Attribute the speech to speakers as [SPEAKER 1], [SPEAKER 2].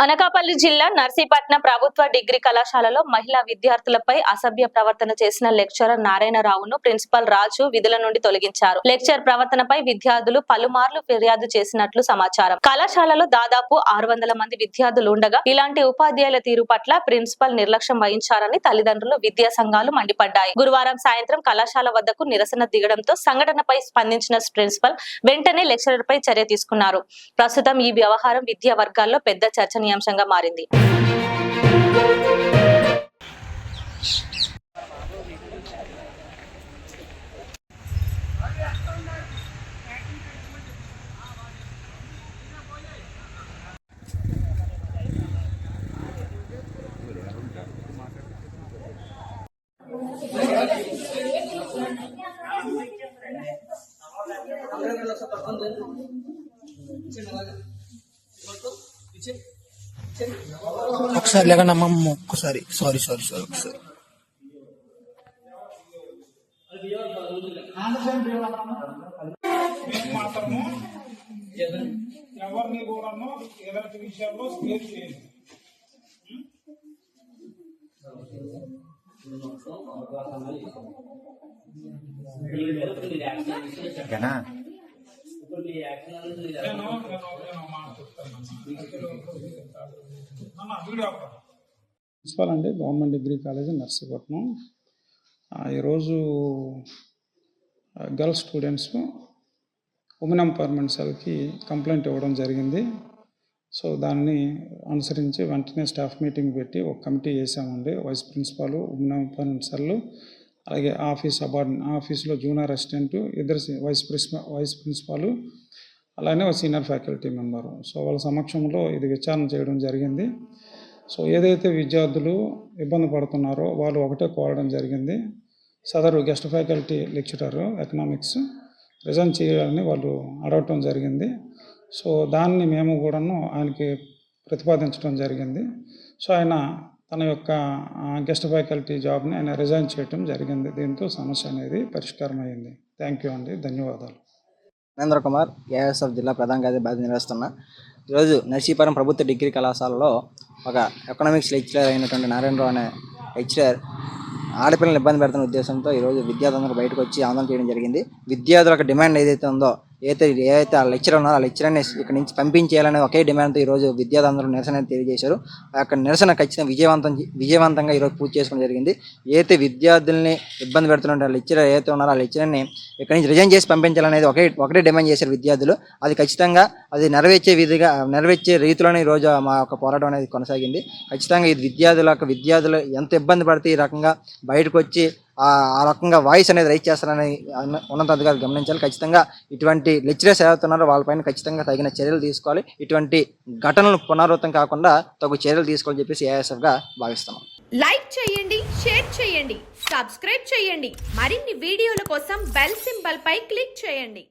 [SPEAKER 1] అనకాపల్లి జిల్లా నర్సీపట్నం ప్రభుత్వ డిగ్రీ కళాశాలలో మహిళా విద్యార్థులపై అసభ్య ప్రవర్తన చేసిన లెక్చరర్ నారాయణరావును ప్రిన్సిపల్ రాజు విధుల నుండి తొలగించారు. లెక్చర్ ప్రవర్తనపై విద్యార్థులు పలుమార్లు ఫిర్యాదు చేసినట్లు సమాచారం. కళాశాలలో దాదాపు 600 మంది విద్యార్థులు ఉండగా ఇలాంటి ఉపాధ్యాయుల తీరు పట్ల ప్రిన్సిపల్ నిర్లక్ష్యం వహించారని తల్లిదండ్రులు, విద్యా సంఘాలు మండిపడ్డాయి. గురువారం సాయంత్రం కళాశాల వద్దకు నిరసన దిగడంతో సంఘటనపై స్పందించిన ప్రిన్సిపల్ వెంటనే లెక్చరర్ పై చర్య తీసుకున్నారు. ప్రస్తుతం ఈ వ్యవహారం విద్యా వర్గాల్లో పెద్ద చర్చనీయాంశంగా మారింది.
[SPEAKER 2] ఒకసారి లేకనమ్మా ఒక్కసారి సారీ ఒకసారి
[SPEAKER 3] ఎవరిని కూడా ఎలాంటి విషయాల్లో స్పేర్ చేయండి.
[SPEAKER 4] ప్రిన్సిపల్ అండి, గవర్నమెంట్ డిగ్రీ కాలేజ్ నర్సీపట్నం. ఈరోజు గర్ల్స్ స్టూడెంట్స్ ఉమెన్ ఎంపవర్మెంట్ సెల్కి కంప్లైంట్ ఇవ్వడం జరిగింది. సో దాన్ని అనుసరించి వెంటనే స్టాఫ్ మీటింగ్ పెట్టి ఒక కమిటీ వేసామండి. Vice principal, women empowerment cell, అలాగే ఆఫీస్లో జూనియర్ అసిస్టెంట్, ఇద్దరు వైస్ ప్రిన్సిపాల్, అలానే ఒక సీనియర్ ఫ్యాకల్టీ మెంబరు. సో వాళ్ళ సమక్షంలో ఇది విచారణ చేయడం జరిగింది. సో ఏదైతే విద్యార్థులు ఇబ్బంది పడుతున్నారో వాళ్ళు ఒకటే కోరడం జరిగింది. సదరు guest faculty lecturer economics resign చేయాలని వాళ్ళు అడగటం జరిగింది. సో దాన్ని మేము కూడాను ఆయనకి ప్రతిపాదించడం జరిగింది. సో ఆయన తన యొక్క గెస్ట్ ఫ్యాకల్టీ జాబ్ని ఆయన రిజైన్ చేయడం జరిగింది. దీంతో సమస్య అనేది పరిష్కారం అయ్యింది. థ్యాంక్ యూ అండి, ధన్యవాదాలు.
[SPEAKER 2] మహేంద్ర కుమార్, ఏఎస్ఎఫ్ జిల్లా ప్రధాన కార్యదర్శి బాధ్యత నిర్వహిస్తున్నా. ఈరోజు నర్సీపురం ప్రభుత్వ డిగ్రీ కళాశాలలో ఒక ఎకనామిక్స్ లెక్చరర్ అయినటువంటి నారాయణరావు అనే లెక్చరర్ ఆడపిల్లలను ఇబ్బంది పెడుతున్న ఉద్దేశంతో ఈరోజు విద్యార్థులకు బయటకు వచ్చి ఆందోళన చేయడం జరిగింది. విద్యార్థులకు డిమాండ్ ఏదైతే ఉందో, ఏదైతే ఆ లెక్చరర్ ఉన్నారో ఆ లెక్చరర్ని ఇక్కడ నుంచి పంపించేయాలనే ఒకే డిమాండ్తో ఈరోజు విద్యార్థులందరూ నిరసన తెలియజేశారు. ఆ యొక్క నిరసన ఖచ్చితంగా విజయవంతంగా ఈరోజు పూర్తి చేసుకోవడం జరిగింది. ఏదైతే విద్యార్థుల్ని ఇబ్బంది పెడుతున్న లెక్చరర్ ఏదైతే ఉన్నారో ఆ లెక్చరర్ని ఇక్కడ నుంచి రిజైన్ చేసి పంపించాలనేది ఒకటే డిమాండ్ చేశారు విద్యార్థులు. అది ఖచ్చితంగా అది నెరవేర్చే రీతిలోనే ఈరోజు మా యొక్క పోరాటం అనేది కొనసాగింది. ఖచ్చితంగా ఇది విద్యార్థులు ఎంత ఇబ్బంది పడితే ఈ రకంగా బయటకు వచ్చి ఆ రకంగా వాయిస్ అనేది రైజ్ చేస్తారని ఉన్నతాధికారులు గమనించాలి. ఖచ్చితంగా ఇటువంటి లెక్చరర్స్ ఏవైతున్నారో వాళ్ళపైన ఖచ్చితంగా తగిన చర్యలు తీసుకోవాలి. ఇటువంటి ఘటనలు పునరావృతం కాకుండా తగు చర్యలు తీసుకోవాలని చెప్పేసి ఏఎస్ఎఫ్గా భావిస్తున్నాం.
[SPEAKER 5] లైక్ చేయండి, షేర్ చేయండి, సబ్స్క్రైబ్ చేయండి. మరిన్ని వీడియోల కోసం బెల్ సింబల్ పై క్లిక్ చేయండి.